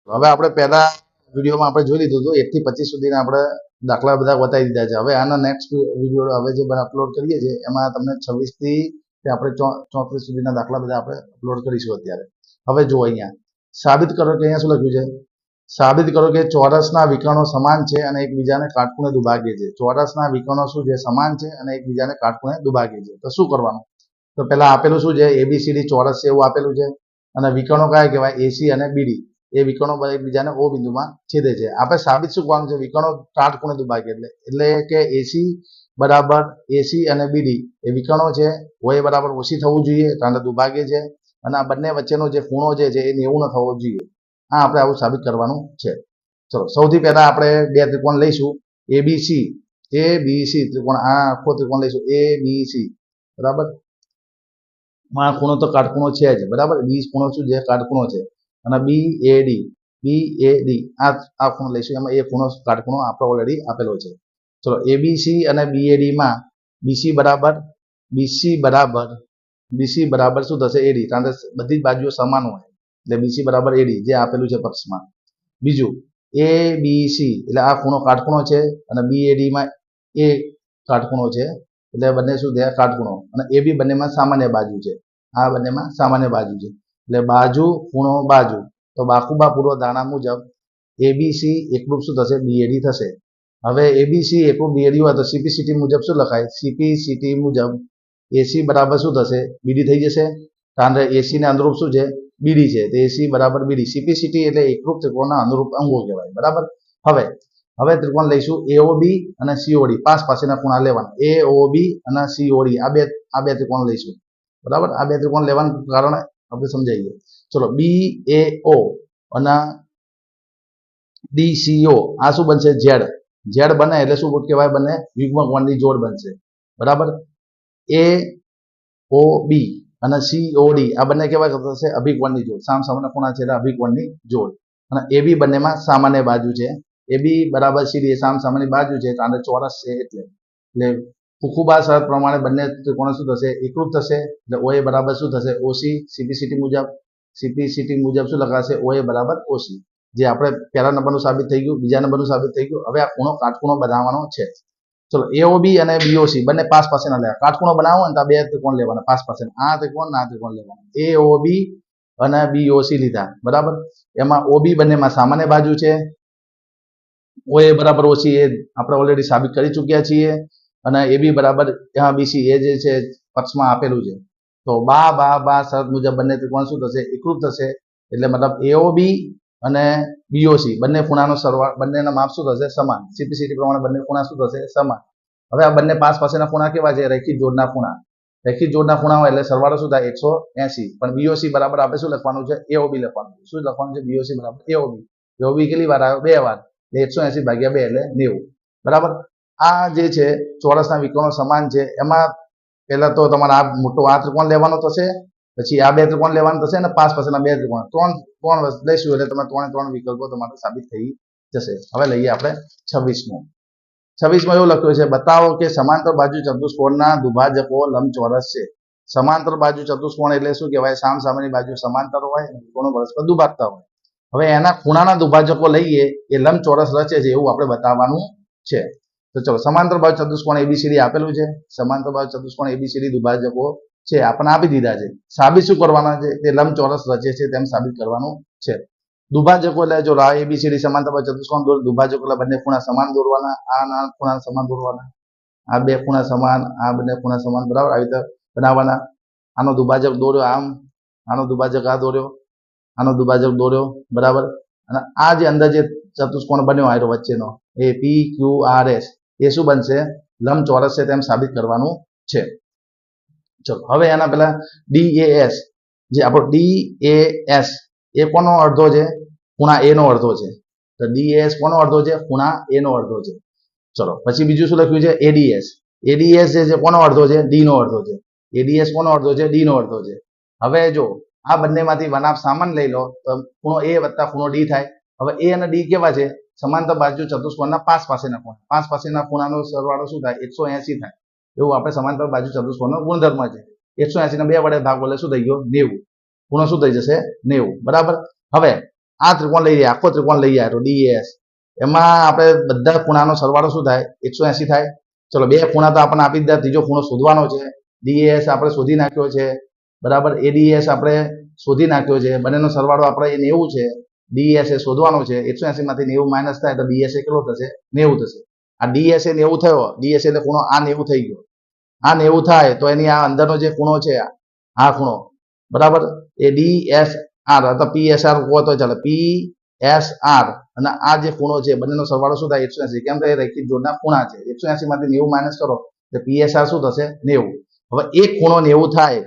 હવે આપણે પહેલા વિડીયોમાં આપણે જોઈ લીધું હતું 1 થી 25 સુધીના આપણે દાખલા બધા બતાવી દીધા છે. હવે આના નેક્સ્ટ વિડીયો હવે જે અપલોડ કરીએ છીએ એમાં તમને 26 થી આપણે 34 સુધીના દાખલા બધા આપણે અપલોડ કરીશું અત્યારે. હવે જુઓ અહીંયા સાબિત કરો કે અહીંયા શું લખ્યું છે, સાબિત કરો કે ચોરસના વિકર્ણો સમાન છે અને એકબીજાને કાટખૂણે દુભાગે છે. ચોરસના વિકર્ણો શું છે, સમાન છે અને એકબીજાને કાટખૂણે દુભાગે છે. તો શું કરવાનું? તો પહેલા આપેલું શું છે, એબીસીડી ચોરસ છે એવું આપેલું છે અને વિકર્ણો કયા કહેવાય, એસી અને બીડી. એ વિકર્ણો એકબીજાને ઓ બિંદુમાં છેદે છે. આપણે સાબિત શું કરવાનું છે, વિકર્ણો કાટખૂણે દુભાગે એટલે કે એસી બરાબર એસી અને બીડી એ વિકર્ણો છે, ઓએ બરાબર ઓસી થવું જોઈએ કારણ કે દુભાગે છે અને આ બંને વચ્ચેનો જે ખૂણો જે છે એ 90 ન થવો જોઈએ. આ આપણે આવું સાબિત કરવાનું છે. ચલો સૌથી પહેલા આપણે બે ત્રિકોણ લઈશું, એબીસી ત્રિકોણ, આ આખો ત્રિકોણ લઈશું એબીસી બરાબર. આ ખૂણો તો કાટખૂણો છે જ બરાબર, બી ખૂણો શું છે, કાટખૂણો છે અને બીએડી આ ખૂણો લઈશું, એમાં એ ખૂણો કાટખૂણો આપણે ઓલરેડી આપેલો છે. ચલો એબીસી અને બીએડી માં બીસી બરાબર શું થશે, એડી, કારણ કે બધી જ બાજુઓ સમાન હોય એટલે બીસી બરાબર એડી જે આપેલું છે પક્ષમાં. બીજું એબીસી એટલે આ ખૂણો કાટખૂણો છે અને બીએડી માં એ કાટખૂણો છે એટલે બંને શું થયા, કાટખૂણો. અને એ બી બંનેમાં સામાન્ય બાજુ છે, આ બંનેમાં સામાન્ય બાજુ છે એટલે બાજુ ખૂણો બાજુ. તો બાકુબા પૂર્વ ધારણા મુજબ એબીસી એકરૂપ શું થશે, બીએડી થશે. હવે એબીસી એકરૂપ બીએડી હોય તો સીપીસીટી મુજબ શું લખાય, સીપીસીટી મુજબ એસી બરાબર શું થશે, બીડી થઈ જશે કારણ કે એસી ને અનુરૂપ શું છે, બીડી છે. તો એસી બરાબર બીડી. સીપીસીટી એટલે એકરૂપ ત્રિકોણના અનુરૂપ અંગો કહેવાય બરાબર. હવે ત્રિકોણ લઈશું એઓબી અને સીઓડી, પાસ પાસેના ખૂણા લેવાના. એઓબી અને સીઓડી આ બે ત્રિકોણ લઈશું બરાબર. આ બે ત્રિકોણ લેવાનું કારણ આપણે સમજાવીએ. ચલો બીએઓ અને ડીસીઓ આ શું બનશે, ઝેડ બને એટલે શું કહેવાય, બંને યુગ્મ કોણની જોડ બનશે બરાબર. એઓબી અને સીઓડી આ બંને કેવા થશે, અભિકોણની જોડ, સામસામેના ખૂણા છે એટલે અભિકોણની જોડ. અને એબી બંનેમાં સામાન્ય બાજુ છે, એબી બરાબર સીડી એ સામસામેની બાજુ છે કારણ કે ચોરસ છે એટલે ફુકુબા શરત પ્રમાણે બંને ત્રિકોણો શું થશે, એકરૂપ થશે એટલે ઓએ બરાબર શું થશે, ઓસી. સીપીસીટી મુજબ શું લખાશે, ઓએ બરાબર ઓસી. જે આપણે પહેલા નંબરનું સાબિત થઈ ગયું, બીજા નંબરનું સાબિત થઈ ગયું. હવે આ ખૂણો કાટખૂણો બનાવવાનો છે. ચલો એઓબી અને બીઓસી બંને પાસ પાસેના લેવા. કાટખૂણો બનાવવો ને તો બે ત્રિકોણ લેવાના પાસ પાસેના, આ ત્રિકોણ ના ત્રિકોણ લેવાના. એઓબી અને બીઓસી લીધા બરાબર. એમાં ઓબી બંનેમાં સામાન્ય બાજુ છે, ઓએ બરાબર ઓસી એ આપણે ઓલરેડી સાબિત કરી ચૂક્યા છીએ અને એબી બરાબર બીસી એ જે છે પક્ષમાં આપેલું છે. તો બા શરત મુજબ બંને ત્રિકોણ શું થશે, એકરૂપ થશે એટલે મતલબ એઓબી અને બીઓસી બંને ખૂણાનો સરવાળો, બંનેના માપ શું થશે, સમાન. સીપીસીટી પ્રમાણે બંને ખૂણા શું થશે, સમાન. હવે આ બંને પાસ પાસેના ખૂણા કેવા છે, રેખિક જોડના ખૂણા. રેખિક જોડના ખૂણા હોય એટલે સરવાળો શું થાય, 180. પણ બીઓસી બરાબર આપણે શું લખવાનું છે, એઓબી લખવાનું છે. શું લખવાનું છે, બીઓસી બરાબર એઓબી. એઓબી કેટલી વાર આવ્યો, 2 વાર, 180 ભાગ્યા 2 એટલે 90 બરાબર. આ જે છે ચોરસના વિકર્ણો સમાન છે. એમાં પહેલા તો તમારે આ મોટો આ ત્રિકોણ લેવાનો થશે, પછી આ બે ત્રિકોણ લેવાનું થશે અને પાસ પાસેના બે ત્રિકોણ, ત્રણ લઈશું એટલે તમે ત્રણ વિકલ્પો તમારે સાબિત થઈ જશે. હવે લઈએ આપણે 26માં એવું લખ્યું છે, બતાવો કે સમાંતર બાજુ ચતુષ્કોણના દુભાજકો લંબચોરસ છે. સમાંતર બાજુ ચતુષ્કોણ એટલે શું કહેવાય, સામસામેની બાજુ સમાંતર હોય અને ત્રિકોણો પરસ્પર દુભાગતા હોય. હવે એના ખૂણાના દુભાજકો લઈએ એ લંબચોરસ રચે છે એવું આપણે બતાવવાનું છે. તો ચલો સમાંતર બાજુ ચતુષ્કોણ એબીસીડી આપેલું છે, સમાંતર બાજુ ચતુષ્કોણ એબીસીડી દુભાજકો છે આપણને આપી દીધા છે. સાબિત શું કરવાના છે, તે લંબચોરસ રચે છે તેમ સાબિત કરવાનું છે. દુભાજકો એટલે જો આ એબીસીડી સમાંતર બાજુ ચતુષ્કોણ દોર, દુભાજકો એટલે બંને ખૂણા સમાન દોરવાના, આ ખૂણા સમાન દોરવાના, આ બે ખૂણા સમાન, આ બંને ખૂણા સમાન બરાબર, આવી રીતે બનાવવાના. આનો દુભાજક દોર્યો આમ, આનો દુભાજક આ દોર્યો, આનો દુભાજક દોર્યો બરાબર. અને આ જે અંદર જે ચતુષ્કોણ બન્યો આયરો વચ્ચેનો એ પી ક્યુ આર એસ એ શું બનશે, લંબચોરસ છે તેમ સાબિત કરવાનું છે. ચલો હવે એના પહેલા ડીએએસ, જે આપણો ડીએએસ એ કોનો અડધો છે, ખૂણા એ નો અડધો છે. તો ડીએએસ કોનો અડધો છે, ખૂણા એ નો અડધો છે. ચલો પછી બીજું શું લખ્યું છે, એડીએસ. એડીએસ જે છે કોનો અડધો છે, ડી નો અડધો છે. એડીએસ કોનો અડધો છે, ડી નો અડધો છે. હવે જો આ બંનેમાંથી વનાપ સામાન લઈ લો તો ખૂણો એ વત્તા ખૂણો ડી થાય. હવે એ અને ડી કેવા છે, સમાંતર બાજુ ચતુષ્કોણના પાસ પાસેના ખૂણા. પાસ પાસેના ખૂણાનો સરવાળો શું થાય, 180 થાય. એવું આપણે સમાંતર બાજુ ચતુષ્કોણનો ગુણધર્મ છે. 180 ને 2 વડે ભાગો એટલે શું થઈ ગયો, 90. ખૂણો શું થઈ જશે, 90 બરાબર. હવે આ ત્રિકોણ લઈએ, આખો ત્રિકોણ લઈએ તો ડીએસ, એમાં આપણે બધા ખૂણાનો સરવાળો શું થાય? 180 થાય. ચલો બે ખૂણા તો આપણને આપી દીધા, ત્રીજો ખૂણો શોધવાનો છે. ડીએસ આપણે શોધી નાખ્યો છે, બરાબર. એડીએસ આપણે શોધી નાખ્યો છે, બંનેનો સરવાળો આપણે એ 90 છે. ડીએસ એ શોધવાનો છે. 180 માંથી 90 માઇનસ થાય તો ડીએસ એ કેટલો થશે? 90 થશે. આ ડીએસ એ 90 થયો, ડીએસ એટલે ખૂણો આ 90 થઈ ગયો. આ 90 થાય તો એની આ અંદરનો જે ખૂણો છે આ ખૂણો, બરાબર, એ ડીએસ આર અથવા પીએસઆર કહો તો ચાલે, પીએસઆર, અને આ જે ખૂણો છે બંનેનો સરવાળો શું થાય? 180. કેમ કે એ રેખીય જોડના ખૂણા છે. 180 માંથી 90 માઇનસ કરો તો પીએસઆર શું થશે? 90. હવે એક ખૂણો 90 થાય,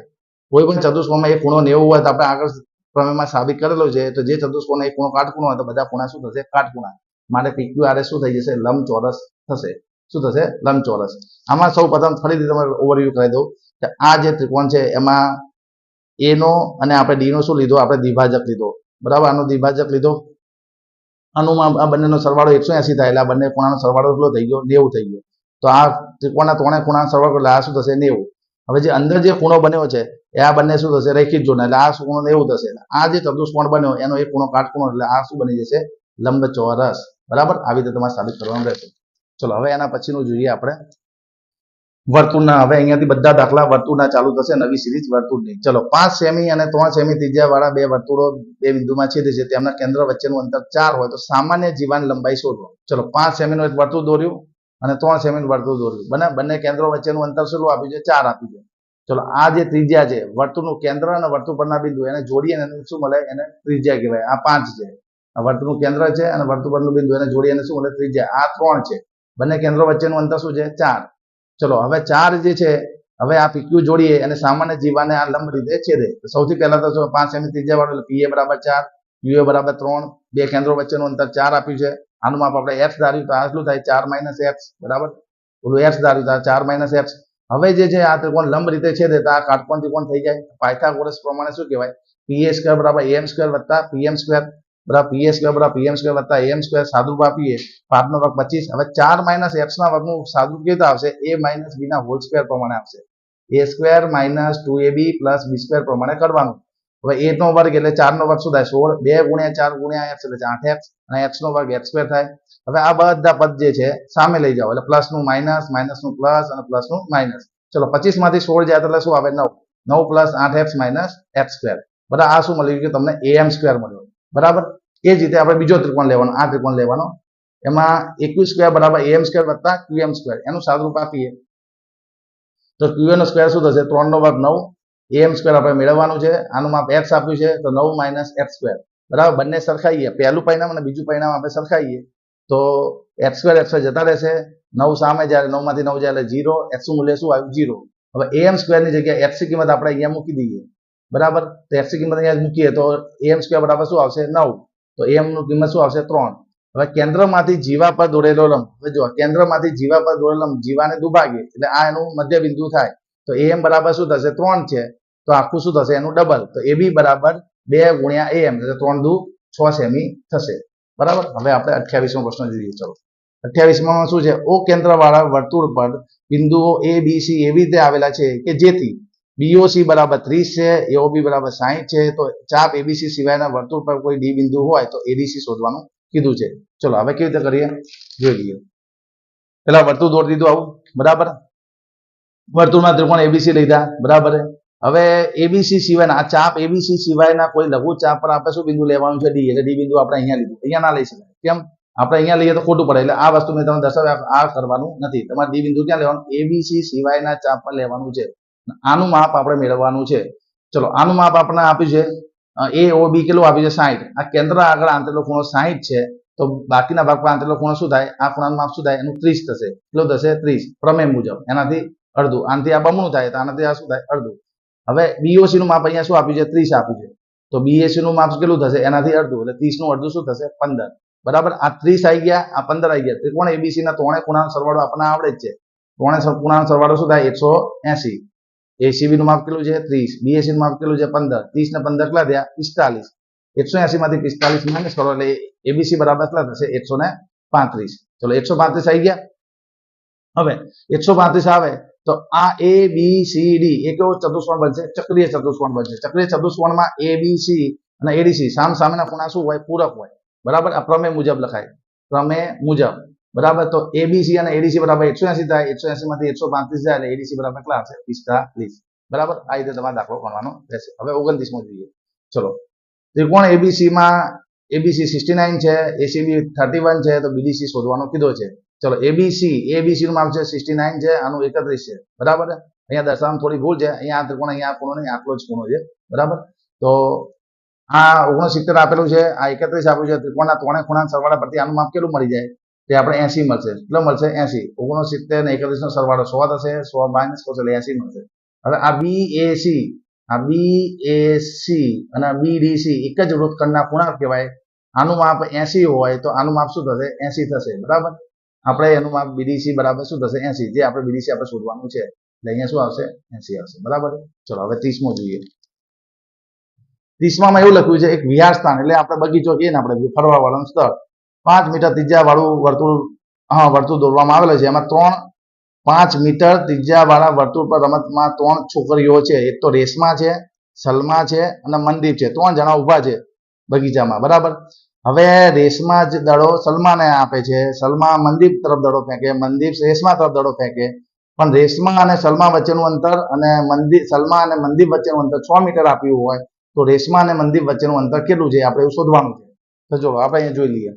કોઈ પણ ચતુષ્કોણમાં એક ખૂણો 90 હોય તો આપણે આગળ પ્રમેયમાં સાબિત કરેલો છે, તો જે ચતુષ્કોણ એક ખૂણો કાટખૂણો હોય તો બધા ખૂણા શું થશે? કાટખૂણા. માટે PQRS શું થઈ જશે? લંબચોરસ થશે. શું થશે? લંબચોરસ. આમાં સૌ પ્રથમ ફરીથી તમારે ઓવરવ્યુ કરી દઉં કે આ જે ત્રિકોણ છે એમાં એ નો અને આપણે ડી નો શું લીધો? આપણે દ્વિભાજક લીધો, બરાબર. આનો દ્વિભાજક લીધો, આનું આ બંનેનો સરવાળો 180 થાય એટલે આ બંને ખૂણાનો સરવાળો કેટલો થઈ ગયો? 90 થઈ ગયો. તો આ ત્રિકોણના ત્રણેય ખૂણાનો સરવાળો એટલે આ શું થશે? 90. હવે જે અંદર જે ખૂણો બન્યો છે એ આ બંને શું થશે? રેખિત જોડના, એટલે આ ખૂણો 90 થશે. આ જે ચતુષ્કોણ બન્યો એનો એક ખૂણો કાટખૂણો, એટલે આ શું બની જશે? લંબચોરસ, બરાબર. આવી રીતે તમારે સાબિત કરવાનું રહેશે. ચલો હવે એના પછીનું જોઈએ આપણે વર્તુળના. હવે અહીંયાથી બધા દાખલા વર્તુળના ચાલુ થશે, નવી સિરીઝ વર્તુળની. ચલો 5 સેમી અને 3 સેમી ત્રિજ્યા વાળા બે વર્તુળો બે બિંદુમાં છેદે છે, તેમના કેન્દ્ર વચ્ચેનું અંતર 4 હોય તો સામાન્ય જીવાન લંબાઈ શોધો. ચલો 5 સેમીનું એક વર્તુળ દોર્યું અને 3 સેમીનું વર્તુળ દોર્યું, બંને કેન્દ્રો વચ્ચેનું અંતર શું આપ્યું છે? 4 આપ્યું છે. ચલો આ જે ત્રિજ્યા છે, વર્તુળનું કેન્દ્ર અને વર્તુળ પરના બિંદુ એને જોડીએ એને શું મળે? એને ત્રિજ્યા કહેવાય. આ 5 છે, આ વર્તુળનું કેન્દ્ર છે અને વર્તુળ પરનું બિંદુ એને જોડીએ એને શું મળે? ત્રિજ્યા. આ 3 છે, બંને કેન્દ્રો વચ્ચેનું અંતર શું છે? 4. ચલો હવે 4 જે છે, હવે આ PQ જોડીએ અને સામાન્ય જીવાને આ લંબ રીતે છેદે. સૌથી પહેલા તો 5 સેમી ત્રિજ્યા વાળો એટલે PA બરાબર 4, QA બરાબર 3, બે કેન્દ્રો વચ્ચેનું અંતર 4 આપ્યું છે. આનું માપ આપણે x ધાર્યું તો આ શું થાય? 4 - x, બરાબર. ઓલું x ધાર્યું તો 4 - x. હવે જે છે આ ત્રિકોણ લંબ રીતે છેદે તો આ કાટકોણ ત્રિકોણ થઈ જાય. પાયથાગોરસ પ્રમાણે શું કહેવાય? PA² બરાબર AM² વત્તા PM² બરાબર, PA² બરાબર PM² વત્તા AM². સાદુરૂપ આપીએ 5 નો વર્ગ 25. હવે 4 - x ના વર્ગનું સાદુરૂપ કેવી રીતે આવશે? a - b ના હોલ સ્ક્વેર પ્રમાણે આવશે. a² - 2ab + b² પ્રમાણે કરવાનું. હવે a નો વર્ગ એટલે 4 નો વર્ગ શું થાય? 16. 2 × 4 × x એટલે 8x, અને x નો વર્ગ x² થાય. હવે આ બધા પદ જે છે સામે લઈ જાઓ એટલે પ્લસનું માઇનસ, માઇનસનું પ્લસ અને પ્લસનું માઇનસ. ચલો 25 માંથી 16 જાય એટલે શું આવે? 9. 9 + 8x - x², બરાબર. આ શું મળ્યું? કે તમને am² મળ્યો, બરાબર. એ જ રીતે આપણે બીજો ત્રિકોણ લેવાનો, આ ત્રિકોણ લેવાનો, એમાં AQ² બરાબર AM² વત્તા QM². એનું સાદુરૂપ આપીએ તો QA નો સ્ક્વેર શું થશે? 3 નો વર્ગ 9. AM² આપણે મેળવવાનું છે, આનું માપ x આપ્યું છે તો 9 - x², બરાબર. બંને સરખાઈએ, પહેલું પરિણામ અને બીજું પરિણામ આપણે સરખાઈએ તો x² જતા રહેશે. 9 સામે જાય, 9 માંથી 9 જાય એટલે 0. x નું મૂલ્ય શું આવ્યું? 0. હવે AM² ની જગ્યાએ x ની કિંમત આપણે અહીંયા મૂકી દઈએ, બરાબર. તો x ની કિંમત અહીંયા મૂકીએ તો AM² બરાબર શું આવશે? 9. તો AM નું કિંમત શું આવશે? 3. હવે કેન્દ્રમાંથી જીવા પર દોરેલો લંબ, હવે જો કેન્દ્રમાંથી જીવા પર દોરેલો લંબ જીવાને દુભાગે એટલે આ એનું મધ્ય બિંદુ થાય. તો AM બરાબર શું થશે? 3 છે, તો આખું શું થશે? એનું ડબલ. તો AB બરાબર 2 × AM એટલે 3 દુ 6 સેમી થશે, બરાબર. હવે આપણે 28મો પ્રશ્ન જોઈએ. ચલો 28માં શું છે? ઓ કેન્દ્ર વાળા વર્તુળ પર બિંદુઓ A, B, C એવી રીતે આવેલા છે કે જેથી BOC બરાબર 30 છે, AOB બરાબર 60 છે. તો ચાપ ABC સિવાયના વર્તુળ પર કોઈ D બિંદુ હોય તો ADC શોધવાનું કીધું છે. ચલો હવે કેવી રીતે કરીએ જોઈ લઈએ. પેલા વર્તુળ દોરી દીધું આવું, બરાબર. વર્તુળમાં ત્રિકોણ ABC લીધા, બરાબર. હવે ABC સિવાયના આ ચાપ ABC સિવાયના કોઈ લઘુ ચાપ પર આપણે શું બિંદુ લેવાનું છે? D. એટલે D બિંદુ આપણે અહીંયા લીધું, અહીંયા ના લઈ શકાય. કેમ? આપણે અહીંયા લઈએ તો ખોટું પડે, એટલે આ વસ્તુ મેં તમને દર્શાવ્યા, આ કરવાનું નથી. તમારે D બિંદુ ક્યાં લેવાનું? ABC સિવાયના ચાપ પર લેવાનું છે. આનું માપ આપણે મેળવવાનું છે. ચલો આનું માપ આપણે આપ્યું છે AOB કેટલું આપ્યું છે? 60. આ કેન્દ્ર આગળ આંતરેલો ખૂણો 60 છે, તો બાકીના ભાગ પર આંતરેલો ખૂણો શું થાય? આ ખૂણાનું માપ શું થાય? એનું 30 થશે. કેટલું થશે? 30. પ્રમેય મુજબ એનાથી અડધું, આનાથી આ બમણું થાય તો આનાથી આ શું થાય? અડધું. હવે BOC નું માપ અહીંયા શું આપ્યું છે? 30 આપ્યું છે, તો BAC નું માપ કેટલું થશે? એનાથી અડધું, એટલે 30 નું અડધું શું થશે? 15, બરાબર. આ 30 આવી ગયા, આ 15 આવી ગયા. ત્રિકોણ ABC ના ત્રણેય ખૂણાનો સરવાળો આપણને આવડે જ છે. ત્રણેય ખૂણાનો સરવાળો શું થાય? 180. ACB નું માપ કેટલું છે? 30. BAC નું માપ કેટલું છે? 15. 30 ને 15 કેટલા થયા? 45. 180 માંથી 45 માઇનસ કરો એટલે ABC બરાબર કેટલા થશે? 135. ચલો 135 આવી ગયા. હવે 135 આવે તો આ ABCD એ કેવો ચતુષ્કોણ બનશે? ચક્રીય ચતુષ્કોણ બનશે. ચક્રીય ચતુષ્કોણમાં ABC અને એડીસી સામસામેના ખૂણા શું હોય? પૂરક હોય, બરાબર. આ પ્રમેય મુજબ લખાય, પ્રમેય મુજબ, બરાબર. તો એબીસી અને એડીસી બરાબર 180 થાય, 180 માંથી 135 જાય એટલે એડીસી બરાબર કેટલા આવશે? 45, બરાબર. આ રીતે તમારે દાખલો ગણવાનો રહેશે. હવે 29મો જોઈએ. ચલો, ત્રિકોણ એબીસી માં એબીસી 69 છે, એસીબી 31 છે, તો બીડીસી શોધવાનો કીધો છે. ચલો, એબીસી નું માપ છે 69 છે, આનું 31 છે, બરાબર. અહીંયા દર્શાવવામાં થોડી ભૂલ છે, અહીંયા આ ત્રિકોણ, અહીંયા ખૂણો નહીં, આટલો જ ખૂણો છે, બરાબર. તો આ 69 આપેલું છે, આ 31 આપ્યું છે. ત્રિકોણના ત્રણે ખૂણા સરવાળા પરથી આનું માપ કેટલું મળી જાય? તે આપણે 80 મળશે. કેટલો મળશે? 80. 69 ને 31 નો સરવાળો 100 થશે, 100 માઇનસ કરશો એટલે 80 મળશે. હવે આ બીએસી અને બીડીસી એક જ વૃત્તખંડના ખૂણા કહેવાય. આનું માપ 80 હોય તો આનું માપ શું થશે? 80 થશે, બરાબર. આપણે એનું માપ બીડીસી બરાબર શું થશે? 80. જે આપણે બીડીસી આપણે શોધવાનું છે, એટલે અહીંયા શું આવશે? 80 આવશે, બરાબર. ચલો, હવે 30મો જોઈએ. 30માં એવું લખ્યું છે, એક વિહાર સ્થાન એટલે આપણે બગીચો કહીએ ને, આપણે ફરવા વાળાનું સ્થળ, 5 મીટર ત્રિજ્યા વાળું વર્તુળ દોરવામાં આવેલું છે. એમાં 5 મીટર ત્રિજ્યા વાળા વર્તુળ પર રમતમાં 3 છોકરીઓ છે. એક તો રેશમા છે, સલમા છે અને મનદીપ છે. 3 જણા ઉભા છે બગીચામાં, બરાબર. હવે રેશમા જ દડો સલમાને આપે છે, સલમા મનદીપ તરફ દડો ફેંકે, મનદીપ રેશમા તરફ દડો ફેંકે. પણ રેશમા અને સલમા વચ્ચેનું અંતર અને સલમા અને મનદીપ વચ્ચેનું અંતર 6 મીટર આપ્યું હોય, તો રેશમા અને મનદીપ વચ્ચેનું અંતર કેટલું છે? આપણે એવું શોધવાનું છે. તો જો આપણે અહીંયા જોઈ લઈએ.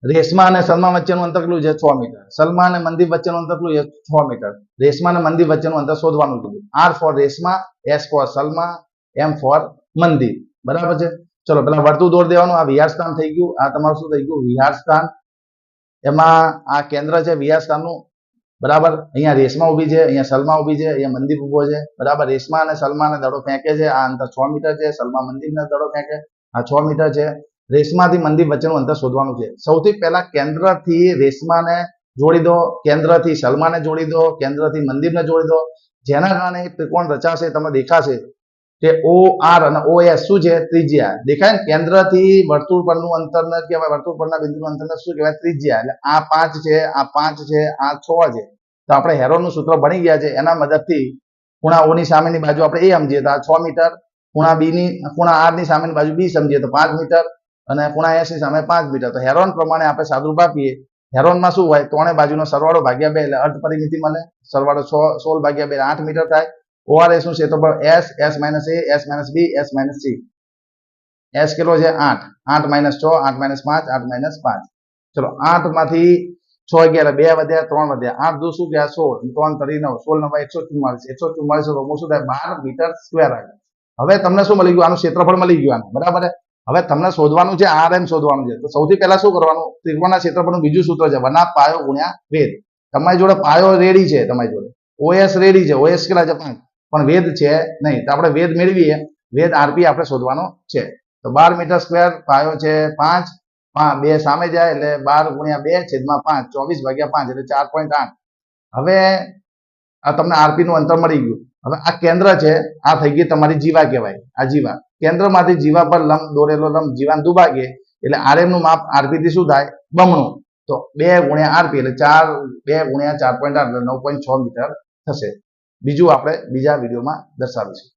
રેશમા અને સલમા વચ્ચેનું અંતર કેટલું છે? 6 મીટર. સલમા અને મનદીપ વચ્ચેનું અંતર કેટલું છે? 6 મીટર. રેશમા અને મનદીપ વચ્ચેનું અંતર શોધવાનું કીધું. R for Reshma, S for Salma, M for Mandeep, બરાબર છે. ચલો, પેલા વર્તુળ દોરી દેવાનું. આ વિહાર સ્થાન થઈ ગયું, આ તમારું શું થઈ ગયું? વિહાર સ્થાન. એમાં આ કેન્દ્ર છે વિહાર સ્થાનનું, બરાબર. અહીંયા રેશમા ઉભી છે, અહીંયા સલમા ઉભી છે, અહીંયા મનદીપ ઉભો છે, બરાબર. રેશમા અને સલમાને દડો ફેંકે છે, આ અંતર 6 મીટર છે. સલમા મનદીપને દડો ફેંકે, આ 6 મીટર છે. રેશમાથી મનદીપ વચ્ચેનું અંતર શોધવાનું છે. સૌથી પહેલા કેન્દ્રથી રેશમાને જોડી દો, કેન્દ્રથી સલમાને જોડી દો, કેન્દ્રથી મનદીપને જોડી દો. જેના કારણે ત્રિકોણ રચાશે, તમને દેખાશે કે OR અને OS શું છે? ત્રિજ્યા. દેખાય ને? કેન્દ્રથી વર્તુળ પરનું અંતરને કહેવાય, વર્તુળ પરના બિંદુનું અંતરને શું કહેવાય? ત્રિજ્યા. એટલે આ 5 છે, આ 5 છે, આ 6 છે. તો આપણે હેરોનનું સૂત્ર ભણી ગયા છે, એના મદદથી ખૂણા O ની સામેની બાજુ આપણે A સમજીએ તો આ 6 મીટર, ખૂણા R ની સામેની બાજુ B સમજીએ તો 5 મીટર અને ખૂણા S ની સામે 5 મીટર. તો હેરોન પ્રમાણે આપણે સાદુરૂપ આપીએ. હેરોનમાં શું હોય? ત્રણે બાજુનો સરવાળો ભાગ્યા 2 એટલે અર્ધ પરિમિતિ મળે. સરવાળો 16 ભાગ્યા 2 8 મીટર થાય. ORS નું ક્ષેત્રફળ S, S minus A, S minus B, S minus C. S કેટલો છે? 8. 8 માઇનસ 6, 8 માઇનસ 5, 8 માઇનસ 5. ચલો, 8 માંથી 6 ગયા, 2 વધ્યા, 3 વધ્યા, 8 દુ શું ગયા? 16, 3 9, 16 9 144. 144 શું થાય? 12 મીટર સ્ક્વેર આવે. હવે તમને શું મળી ગયું? આનું ક્ષેત્રફળ મળી ગયું, આનું, બરાબર. હવે તમને શોધવાનું છે RM શોધવાનું છે. તો સૌથી પહેલા શું કરવાનું? ત્રિકોણના ક્ષેત્રફળનું બીજું સૂત્ર છે, વનાપ પાયો ગુણ્યા વેદ. તમારી જોડે પાયો રેડી છે, તમારી જોડે OS રેડી છે. OS કેટલા છે? 5. પણ વેદ છે નહીં, તો આપણે વેદ મેળવીએ. વેદ RP આપણે શોધવાનો છે. તો 12 મીટર સ્ક્વેર, પાયો છે 5, 2 સામે જાય એટલે 12 ગુણ્યા 2 છેદમાં 5, 24 ભાગ્યા 5 એટલે 4.8. હવે આ તમને RP નું અંતર મળી ગયું. હવે આ કેન્દ્ર છે, આ થઈ ગઈ તમારી જીવા કહેવાય. આ જીવા, કેન્દ્રમાંથી જીવા પર લંબ દોરેલો લંબ જીવાને દુભાગે એટલે RM નું માપ RP થી શું થાય? બમણું. તો 2 ગુણ્યા RP એટલે 2 ગુણ્યા 4.8 એટલે 9.6 મીટર થશે. બીજું આપણે બીજા વિડીયોમાં દર્શાવીશું.